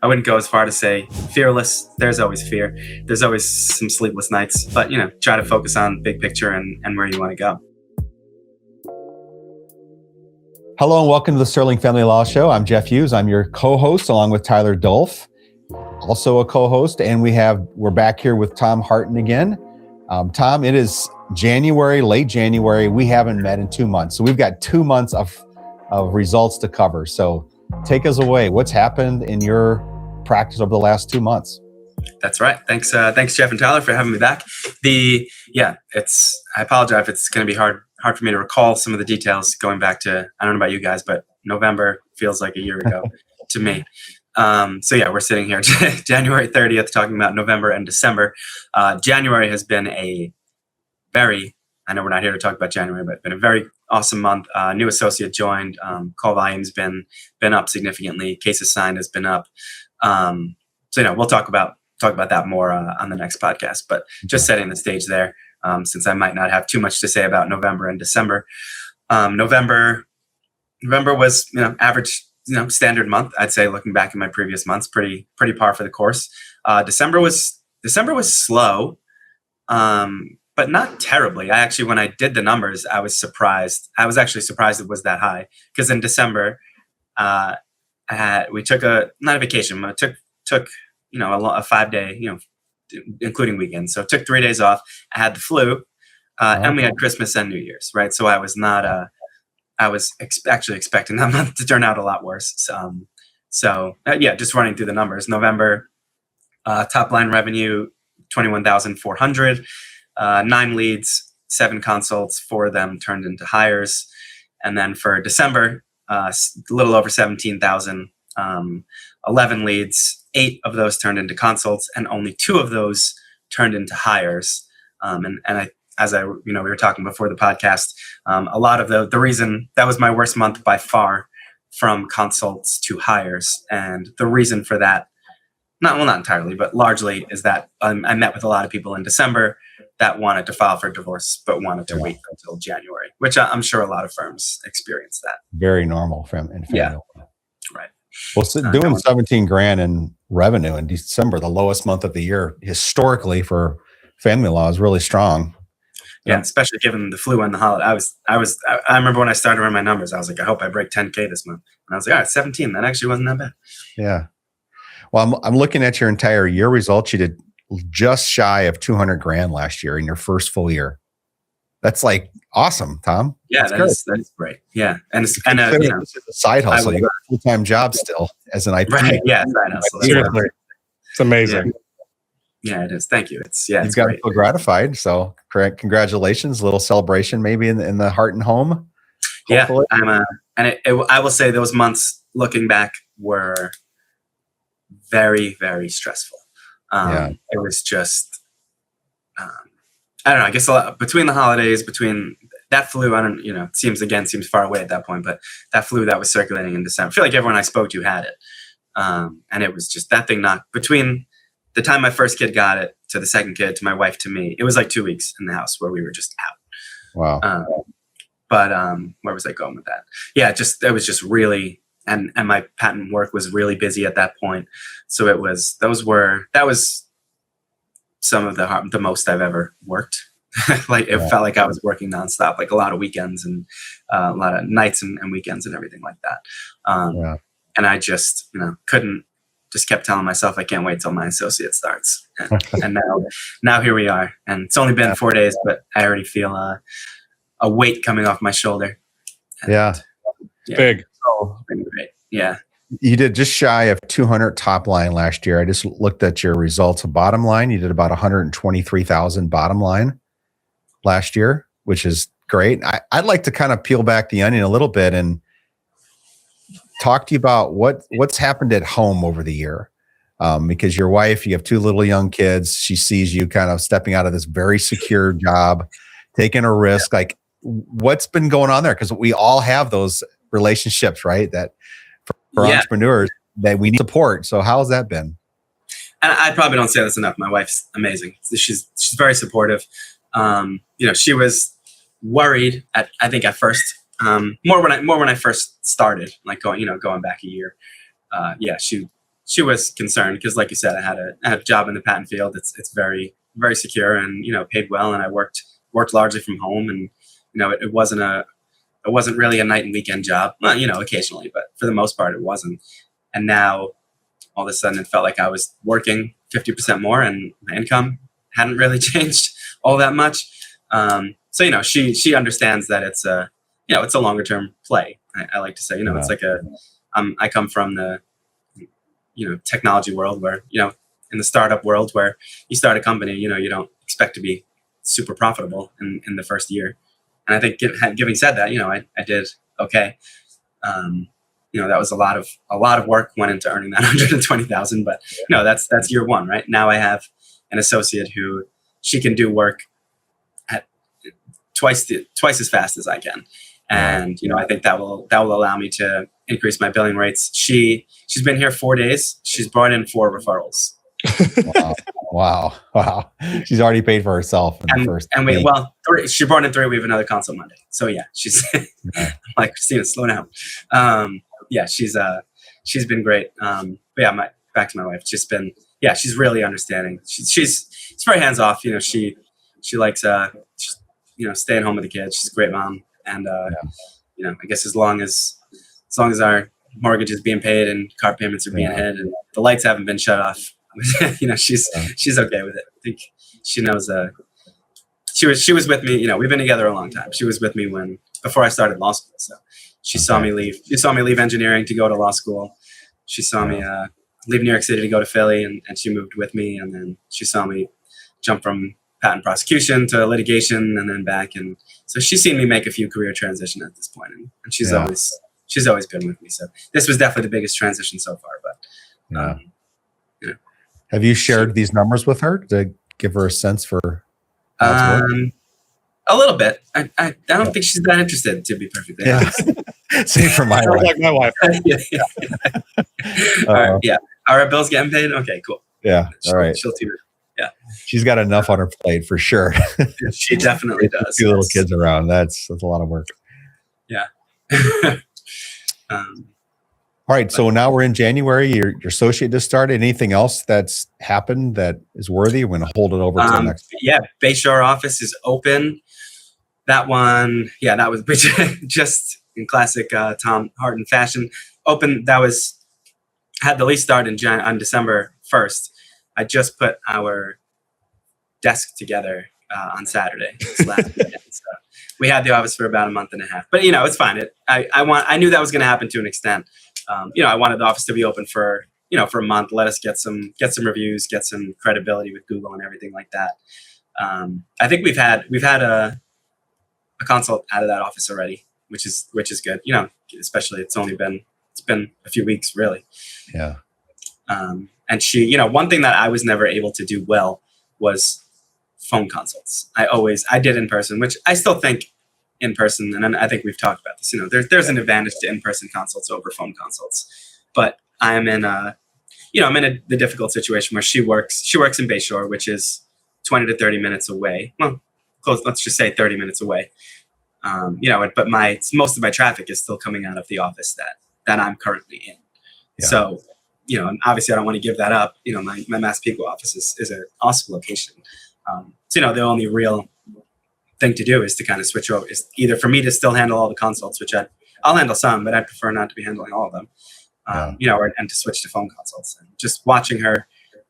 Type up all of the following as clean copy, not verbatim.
I wouldn't go as far to say fearless. There's always fear. There's always some sleepless nights, but try to focus on big picture and where you want to go. Hello and welcome to the Sterling Family Law Show. I'm Jeff Hughes. I'm your co-host along with Tyler Dolph, also a co-host, and we're back here with Tom Harton again. Tom, it is January, late January. We haven't met in 2 months, so we've got 2 months of results to cover. So take us away. What's happened in your practice over the last 2 months? That's right. Thanks, Jeff and Tyler, for having me back. I apologize if it's going to be hard for me to recall some of the details going back to, I don't know about you guys, but November feels like a year ago to me. We're sitting here January 30th talking about November and December. January has been I know we're not here to talk about January, but been a very awesome month. New associate joined. Call volume's been up significantly. Cases signed has been up. We'll talk about that more on the next podcast. But just setting the stage there, since I might not have too much to say about November and December. November was average standard month. I'd say, looking back at my previous months, pretty par for the course. December was slow. But not terribly. When I did the numbers, I was surprised. I was actually surprised it was that high, because in December, we took not a vacation, but took a 5-day, including weekends. So took 3 days off. I had the flu, and we had Christmas and New Year's, right? So I was not. I was actually expecting that month to turn out a lot worse. Just running through the numbers. November, top line revenue, 21,400. 9 leads, 7 consults, 4 of them turned into hires. And then for December, a little over 17,000, 11 leads, 8 of those turned into consults, and only 2 of those turned into hires. We were talking before the podcast, a lot of the reason that was my worst month by far, from consults to hires. And the reason for that, not entirely, but largely, is that I met with a lot of people in December that wanted to file for divorce, but wanted to wait until January, which I'm sure a lot of firms experience that. Very normal from family. Yeah, right. Well, doing 17 grand in revenue in December, the lowest month of the year historically for family law, is really strong. Yeah, especially given the flu and the holiday. I remember when I started running my numbers, I was like, I hope I break 10K this month. And I was like, all right, 17. That actually wasn't that bad. Yeah. Well, I'm looking at your entire year results. You did just shy of 200 grand last year in your first full year. That's like awesome, Tom. Yeah, that is great. Yeah, this is a side hustle. You got a full-time job still as an IP. Right. Yeah, side hustle. Seriously, it's amazing. Yeah, it is. Thank you. You've got to feel gratified. So, congratulations. A little celebration maybe in the heart and home. Hopefully. Yeah, I will say those months looking back were very, very stressful. It was just, I don't know, I guess between the holidays, between that flu, seems far away at that point, but that flu that was circulating in December, I feel like everyone I spoke to had it. And it was just that thing between the time my first kid got it to the second kid, to my wife, to me, it was like 2 weeks in the house where we were just out. Wow. Where was I going with that? Yeah, it was just really, and my patent work was really busy at that point. So that was some of the most I've ever worked. It felt like I was working nonstop, like a lot of weekends and a lot of nights and weekends and everything like that. And I just, kept telling myself, I can't wait till my associate starts. And now here we are. And it's only been 4 days, but I already feel a weight coming off my shoulder. And, big. Great. Yeah. You did just shy of 200 top line last year. I just looked at your results. Bottom line, you did about 123,000 bottom line last year, which is great. I'd like to kind of peel back the onion a little bit and talk to you about what's happened at home over the year. Because your wife, you have 2 little young kids. She sees you kind of stepping out of this very secure job, taking a risk. Like, what's been going on there? Because we all have those relationships, right? That for entrepreneurs that we need support. So how has that been? And I probably don't say this enough. My wife's amazing. She's very supportive. She was worried at first, more when I first started, like going back a year. she was concerned because, like you said, I had a job in the patent field. It's very, very secure and, paid well. And I worked largely from home, and, it wasn't really a night and weekend job. Well, occasionally, but for the most part, it wasn't. And now all of a sudden it felt like I was working 50% more, and my income hadn't really changed all that much. So, she understands that it's a longer term play. I like to say, it's like I come from the, technology world where, in the startup world where you start a company, you don't expect to be super profitable in the first year. And I think giving said that, I did okay. That was a lot of work went into earning that 120,000, but that's year one, right? Now I have an associate who she can do work at twice as fast as I can. And, I think that will allow me to increase my billing rates. She's been here 4 days. She's brought in 4 referrals. Wow. She's already paid for herself in the first. And she brought in 3. We have another consult Monday. So yeah, she's I'm like, Christina, slow down. She's been great. But yeah, back to my wife. She's really understanding. She's very hands off. She likes staying home with the kids. She's a great mom. And I guess as long as our mortgage is being paid and car payments are being hit and the lights haven't been shut off, she's okay with it. I think she knows. She was with me. We've been together a long time. She was with me before I started law school. So she saw me leave. She saw me leave engineering to go to law school. She saw me leave New York City to go to Philly, and she moved with me. And then she saw me jump from patent prosecution to litigation and then back. And so she's seen me make a few career transitions at this point, and she's always been with me. So this was definitely the biggest transition so far. But have you shared these numbers with her to give her a sense for how it's working? A little bit. I don't think she's that interested, to be perfectly honest. Same for my wife. Like my wife. All right, yeah. Are our bills getting paid? Okay, cool. Yeah. All right. She'll tune in. Yeah. She's got enough on her plate for sure. She definitely does. 2 little kids around. That's a lot of work. Yeah. All right. So now we're in January. Your associate just started. Anything else that's happened that is worthy? We're going to hold it over to the next. Yeah. Bayshore office is open. That one. Yeah. That was just in classic Tom Harton fashion. Open. Had the lease start on December 1st. I just put our desk together on Saturday. Last weekend. So we had the office for about a month and a half, but it's fine. I knew that was going to happen to an extent. I wanted the office to be open for a month. Let us get some reviews, get some credibility with Google and everything like that. I think we've had a consult out of that office already, which is good. Especially it's been a few weeks really. Yeah. And she, one thing that I was never able to do well was phone consults. I did in person, which I still think in person. And I think we've talked about this, there's an advantage to in-person consults over phone consults, but I'm in the difficult situation where she works in Bayshore, which is 20 to 30 minutes away. Well, close, let's just say 30 minutes away. But most of my traffic is still coming out of the office that I'm currently in. Yeah. So, and obviously I don't want to give that up. My Massapequa office is an awesome location. So, the only real thing to do is to kind of switch over. Is either for me to still handle all the consults, which I'll handle some, but I prefer not to be handling all of them. And to switch to phone consults. And just watching her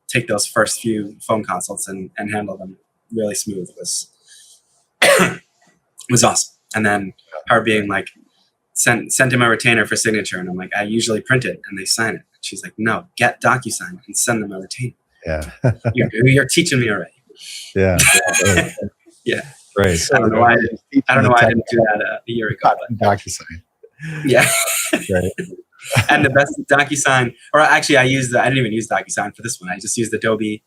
take those first few phone consults and handle them really smooth was awesome. And then her being like, send him a retainer for signature. And I'm like, I usually print it and they sign it. She's like, no, get DocuSign and send them a retainer. Yeah. You're teaching me already. Yeah. Yeah. Right. I don't know why I didn't do that a year ago. DocuSign. Yeah. Right. And the best DocuSign, or actually I didn't even use DocuSign for this one. I just used Adobe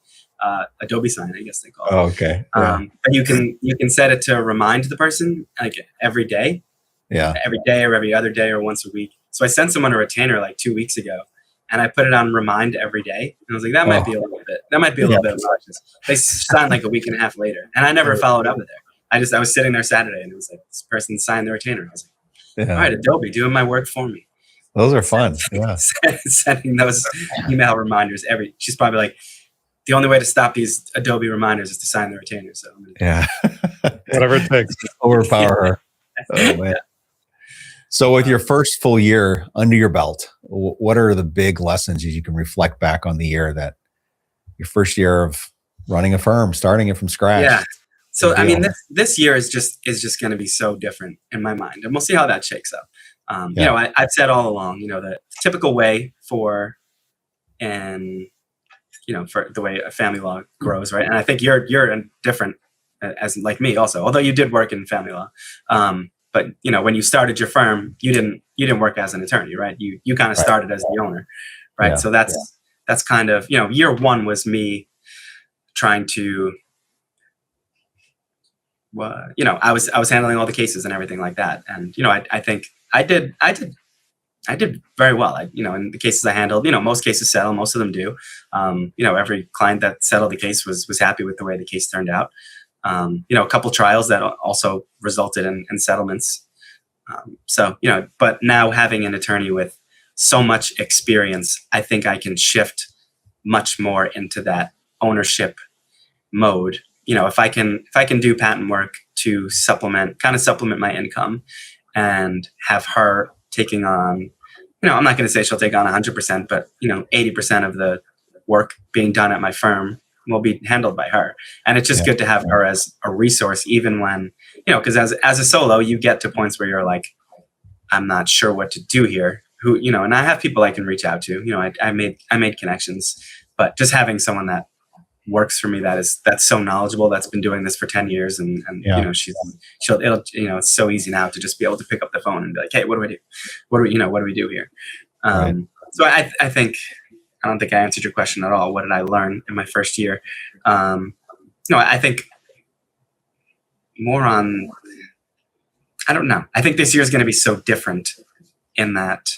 Sign, I guess they call it. Oh, okay. Yeah. But you can set it to remind the person like every day. Yeah. Every day or every other day or once a week. So I sent someone a retainer like 2 weeks ago and I put it on remind every day. And I was like, that might be a little bit obnoxious. They signed like a week and a half later and I never followed up with her. I was sitting there Saturday and it was like, this person signed the retainer. I was like, all right, Adobe, doing my work for me. Those are fun. Yeah. Sending those email reminders she's probably like, the only way to stop these Adobe reminders is to sign the retainer. So yeah. Whatever it takes. Overpower her. Oh man. So with your first full year under your belt, what are the big lessons you can reflect back on the year, that your first year of running a firm, starting it from scratch? Yeah. So I mean, this year is just going to be so different in my mind, and we'll see how that shakes up. You know, I've said all along, you know, the typical way for the way a family law grows, right? And I think you're different as like me also, although you did work in family law. But you know, when you started your firm, you didn't work as an attorney, right? You kind of started as the owner, right? Yeah. So that's kind of, you know, year one was me trying to, you know, I was handling all the cases and everything like that, and you know, I think I did very well. You know, in the cases I handled, you know, most cases settle, most of them do. You know, every client that settled the case was happy with the way the case turned out. You know, a couple trials that also resulted in settlements. So, you know, but now having an attorney with so much experience, I think I can shift much more into that ownership mode. You know, if I can do patent work to supplement my income, and have her taking on, you know, I'm not going to say she'll take on 100%, but you know, 80% of the work being done at my firm will be handled by her. And it's just good to have her as a resource, even when, you know, because as a solo, you get to points where you're like, I'm not sure what to do here. Who, you know, and I have people I can reach out to. You know, I made connections, but just having someone that works for me that's so knowledgeable, that's been doing this for 10 years, and you know, it'll, you know, it's so easy now to just be able to pick up the phone and be like, hey, what do I do? What do we do here? So I think, I don't think I answered your question at all. What did I learn in my first year? No, I think more on, I don't know. I think this year is going to be so different in that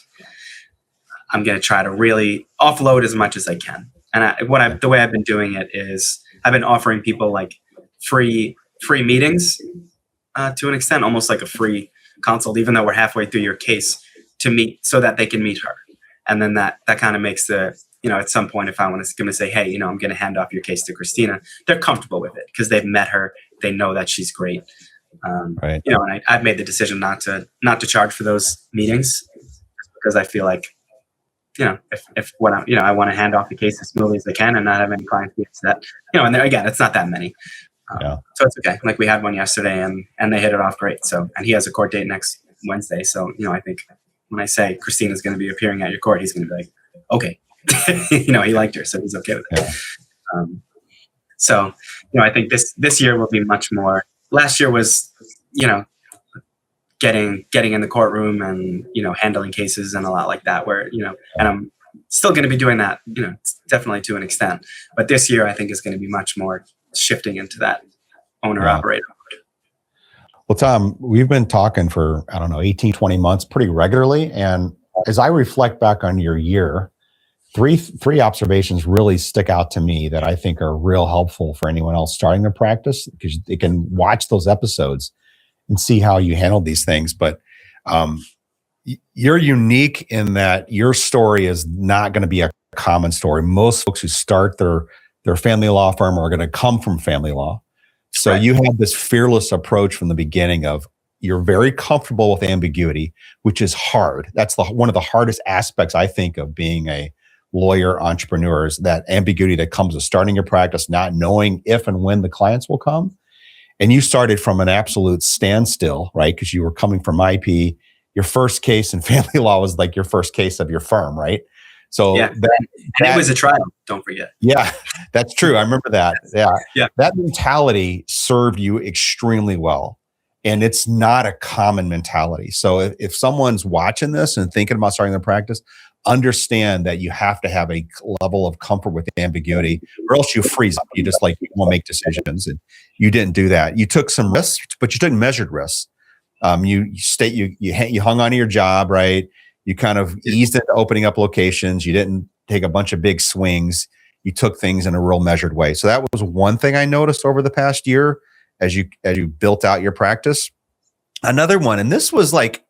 I'm going to try to really offload as much as I can. And the way I've been doing it is I've been offering people like free meetings to an extent, almost like a free consult, even though we're halfway through your case, to meet so that they can meet her. And then that kind of makes the, you know, at some point, if I want to say, hey, you know, I'm going to hand off your case to Christina, they're comfortable with it because they've met her. They know that she's great. You know, and I've made the decision not to charge for those meetings, because I feel like, you know, if what I, you know, I want to hand off the case as smoothly as I can and not have any clients be upset, you know, and there, again, it's not that many. So it's okay. Like we had one yesterday and they hit it off great. So, and he has a court date next Wednesday. So, you know, I think when I say Christina's going to be appearing at your court, he's going to be like, okay, you know, he liked her, so he's okay with it. So, you know, I think this year will be much more. Last year was, you know, getting in the courtroom and, you know, handling cases and a lot like that, where, you know, and I'm still going to be doing that, you know, definitely to an extent. But this year I think is going to be much more shifting into that owner operator. Well, Tom, we've been talking for, I don't know, 18, 20 months pretty regularly. And as I reflect back on your year, three observations really stick out to me that I think are real helpful for anyone else starting their practice, because they can watch those episodes and see how you handle these things. But you're unique in that your story is not going to be a common story. Most folks who start their family law firm are going to come from family law. So you have this fearless approach from the beginning of, you're very comfortable with ambiguity, which is hard. That's one of the hardest aspects, I think, of being a lawyer entrepreneur, is that ambiguity that comes with starting your practice, not knowing if and when the clients will come. And you started from an absolute standstill, right? Because you were coming from IP. Your first case in family law was like your first case of your firm, right? So and it was a trial, don't forget. Yeah, that's true. I remember that. Yeah. That mentality served you extremely well. And it's not a common mentality. So if someone's watching this and thinking about starting their practice, understand that you have to have a level of comfort with ambiguity, or else you freeze up. You just like, you won't make decisions. And you didn't do that. You took some risks, but you took measured risks. You hung on to your job, right? You kind of eased into opening up locations. You didn't take a bunch of big swings. You took things in a real measured way. So that was one thing I noticed over the past year as you built out your practice. Another one, and this was like,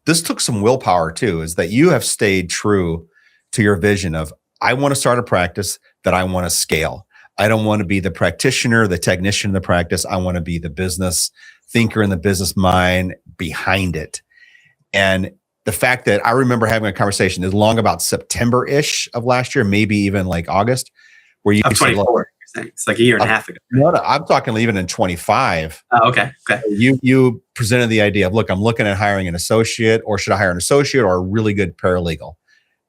this took some willpower too, is that you have stayed true to your vision of, I want to start a practice that I want to scale. I don't want to be the practitioner, the technician in the practice. I want to be the business thinker and the business mind behind it. And the fact that I remember having a conversation as long about September-ish of last year, maybe even like August, where you said, look, it's like a year and a half ago. No, I'm talking even in 25. Oh, okay. You presented the idea of, look, I'm looking at hiring an associate, or should I hire an associate or a really good paralegal?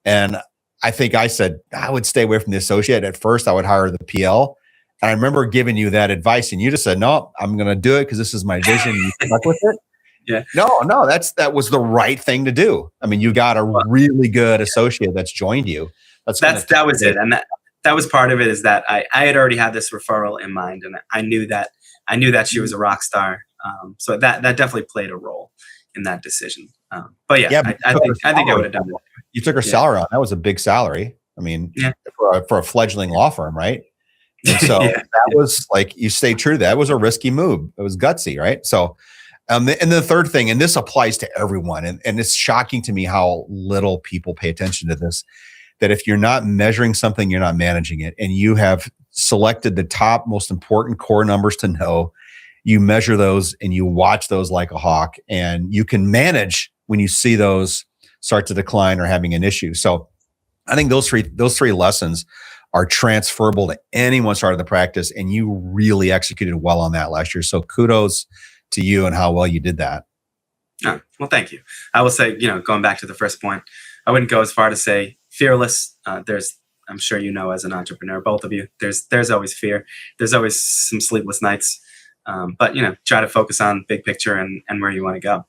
And I think I said, I would stay away from the associate. At first, I would hire the PL. And I remember giving you that advice, and you just said, no, I'm going to do it because this is my vision. You stuck with it. Yeah. No, that was the right thing to do. I mean, you got a really good associate that's joined you. That was it. And that was part of it, is that I had already had this referral in mind, and I knew that she was a rock star. So that definitely played a role in that decision. But I think I would have done it. You took her salary on. That was a big salary. I mean, for a fledgling law firm, right? And so that was like, you stayed true to that. It was a risky move. It was gutsy, right? So, and the third thing, and this applies to everyone, and it's shocking to me how little people pay attention to this, that if you're not measuring something, you're not managing it. And you have selected the top most important core numbers to know. You measure those and you watch those like a hawk, and you can manage when you see those start to decline or having an issue. So I think those three lessons are transferable to anyone starting the practice, and you really executed well on that last year. So kudos to you and how well you did that. Oh, well, thank you. I will say, going back to the first point, I wouldn't go as far to say fearless. I'm sure as an entrepreneur, both of you, there's always fear. There's always some sleepless nights. But try to focus on big picture and where you want to go.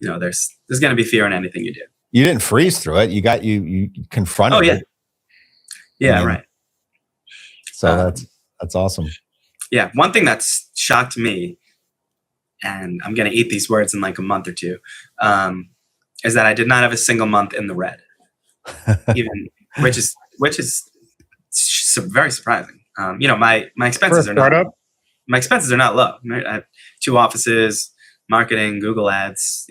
There's going to be fear in anything you do. You didn't freeze through it. You confronted it. Yeah, right. So that's awesome. Yeah, one thing that's shocked me, and I'm going to eat these words in like a month or two, is that I did not have a single month in the red, even which is very surprising. My expenses are not. My expenses are not low. I have 2 offices, marketing, Google Ads,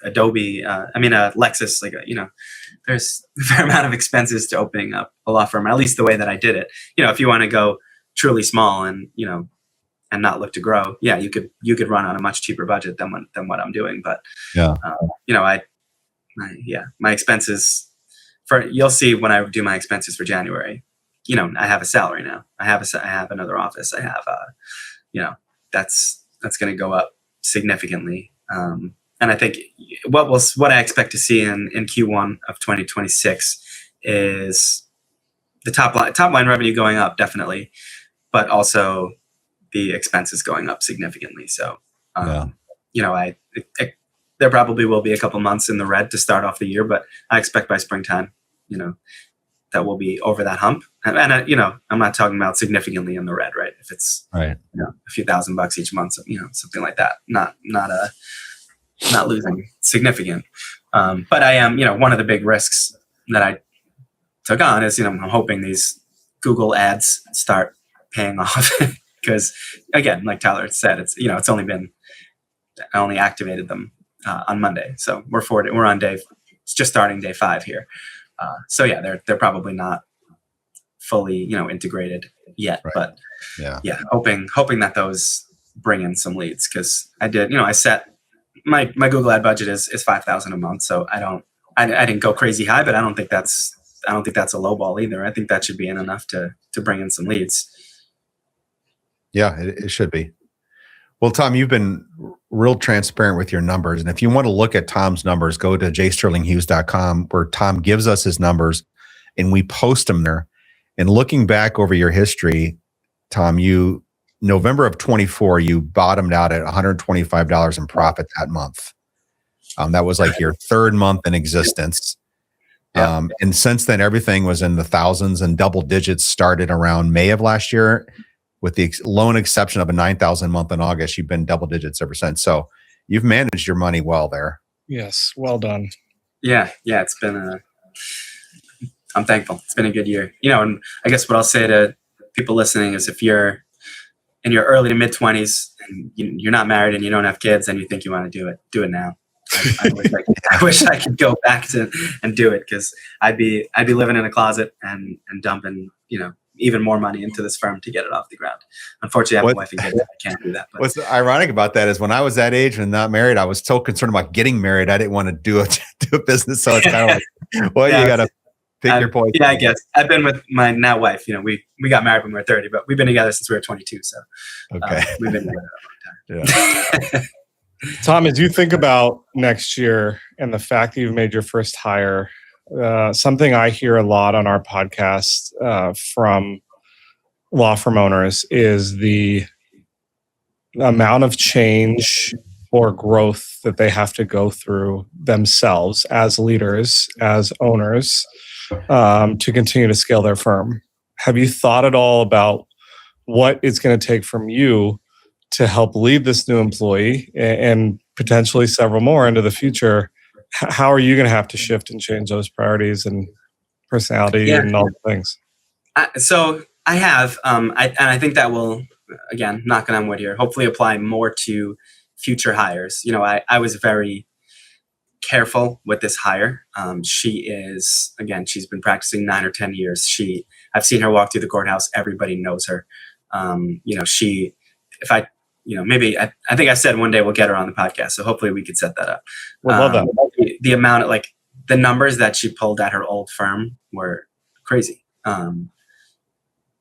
Adobe, Lexus, there's a fair amount of expenses to opening up a law firm, at least the way that I did it. If you want to go truly small and not look to grow, you could run on a much cheaper budget than what I'm doing. But, my expenses you'll see when I do my expenses for January, I have a salary now. I have another office. I have, that's going to go up significantly. And I think what I expect to see in Q1 of 2026 is the top line revenue going up, definitely, but also the expenses going up significantly. So, there probably will be a couple months in the red to start off the year, but I expect by springtime, that will be over that hump. And I'm not talking about significantly in the red, right? If it's right, a few $1,000 each month, something like that, not losing significant. But I am, one of the big risks that I took on is, I'm hoping these Google ads start paying off because, again, like Tyler said, it's I only activated them on Monday, so we're on it's just starting day 5 here. So they're probably not fully, integrated yet, right. But hoping that those bring in some leads, because I did, I set my Google ad budget is $5,000 a month. So I didn't go crazy high, but I don't think that's a low ball either. I think that should be enough to bring in some leads. Yeah, it should be. Well, Tom, you've been real transparent with your numbers. And if you want to look at Tom's numbers, go to jsterlinghughes.com, where Tom gives us his numbers and we post them there. And looking back over your history, Tom, November of 24, you bottomed out at $125 in profit that month. That was like your 3rd month in existence. Yeah. And since then, everything was in the thousands, and double digits started around May of last year. With the lone exception of a 9,000 month in August, you've been double digits ever since. So you've managed your money well there. Yes, well done. Yeah, it's been I'm thankful. It's been a good year. And I guess what I'll say to people listening is, if you're in your early to mid 20s and you're not married and you don't have kids and you think you want to do it now. I wish I could go back to and do it, because I'd be living in a closet and dumping, even more money into this firm to get it off the ground. Unfortunately, I have a wife and kids. I can't do that. But. What's ironic about that is when I was that age and not married, I was so concerned about getting married. I didn't want to do a business. So it's kind of like, well, you got to pick your poison. Yeah, I guess. I've been with my now wife. We got married when we were 30, but we've been together since we were 22. So okay, we've been together a long time. Yeah. Tom, as you think about next year and the fact that you've made your first hire, something I hear a lot on our podcast from law firm owners is the amount of change or growth that they have to go through themselves as leaders, as owners, to continue to scale their firm. Have you thought at all about what it's going to take from you to help lead this new employee and potentially several more into the future? How are you going to have to shift and change those priorities and personality and all the things? So I have, and I think that will, again, knocking on wood here, hopefully apply more to future hires. I was very careful with this hire. She's been practicing 9 or 10 years. I've seen her walk through the courthouse. Everybody knows her. Maybe I think I said one day we'll get her on the podcast. So hopefully we could set that up. We'd love that. The amount of the numbers that she pulled at her old firm were crazy.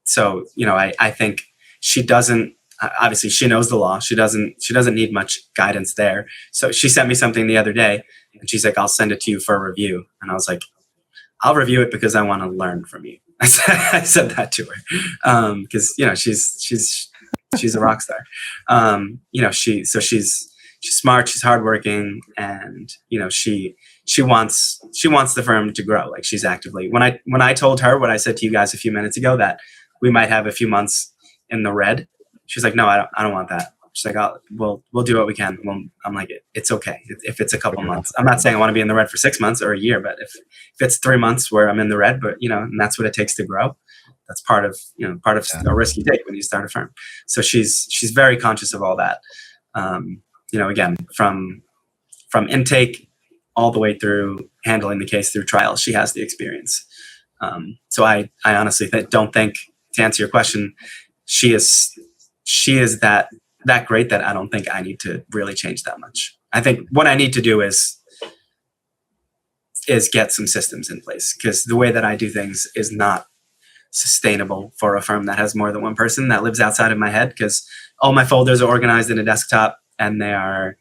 So I think she doesn't, obviously she knows the law. She doesn't need much guidance there. So she sent me something the other day and she's like, I'll send it to you for a review. And I was like, I'll review it because I want to learn from you. I said that to her. Because she's a rock star. She's smart, she's hardworking, and she wants the firm to grow. Like, she's actively, when I told her what I said to you guys a few minutes ago, that we might have a few months in the red, she's like, no, I don't want that. She's like, we'll do what we can. Well, I'm like, it's okay if it's a couple months. I'm not saying I want to be in the red for 6 months or a year, but if it's 3 months where I'm in the red, but and that's what it takes to grow. That's part of a risk you take when you start a firm. So she's very conscious of all that. Again, from intake all the way through handling the case through trial, she has the experience. So I honestly don't think, to answer your question, she is that great that I don't think I need to really change that much. I think what I need to do is get some systems in place, because the way that I do things is not sustainable for a firm that has more than one person that lives outside of my head, because all my folders are organized in a desktop, and I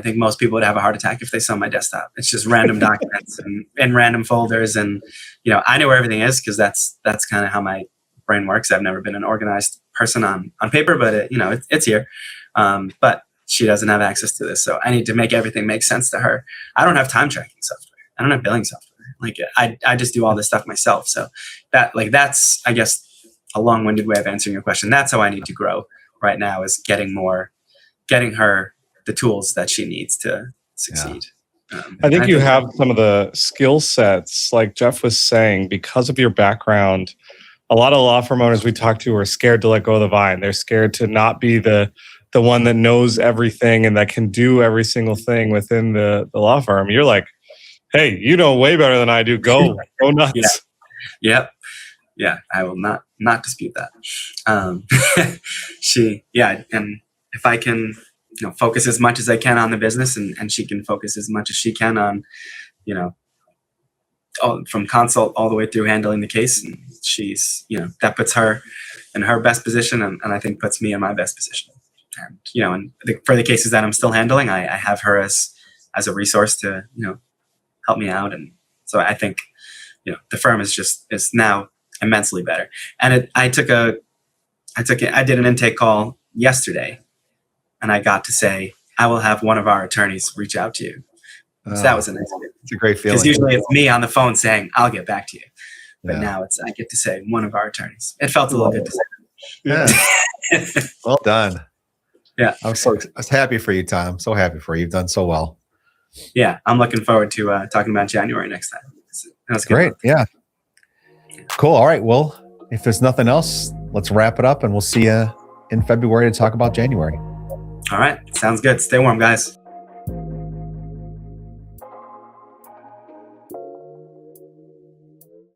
think most people would have a heart attack if they saw my desktop. It's just random documents and random folders. And, I know where everything is, because that's kind of how my brain works. I've never been an organized person on paper, but it's here. But she doesn't have access to this. So I need to make everything make sense to her. I don't have time tracking software. I don't have billing software. I just do all this stuff myself. So that's, I guess, a long-winded way of answering your question. That's how I need to grow right now, is getting her the tools that she needs to succeed. Yeah. I think you have some of the skill sets, like Jeff was saying, because of your background. A lot of law firm owners we talk to are scared to let go of the vine. They're scared to not be the one that knows everything and that can do every single thing within the law firm. You're like, hey, you know way better than I do. Go nuts. Yeah. Yeah. I will not dispute that. And if I can, focus as much as I can on the business, and she can focus as much as she can on, from consult all the way through handling the case, and she's, that puts her in her best position, and I think puts me in my best position. And for the cases that I'm still handling, I have her as a resource to help me out. And so I think the firm is now immensely better. And I did an intake call yesterday, and I got to say, I will have one of our attorneys reach out to you. So that was a nice feeling. It's a great feeling. Because usually it's me on the phone saying, I'll get back to you. But now I get to say one of our attorneys. It felt a little good to say. Yeah. Well done. Yeah. I was happy for you, Tom. So happy for you. You've done so well. Yeah. I'm looking forward to talking about January next time. That's great. Yeah. Cool. All right. Well, if there's nothing else, let's wrap it up, and we'll see you in February to talk about January. All right. Sounds good. Stay warm, guys.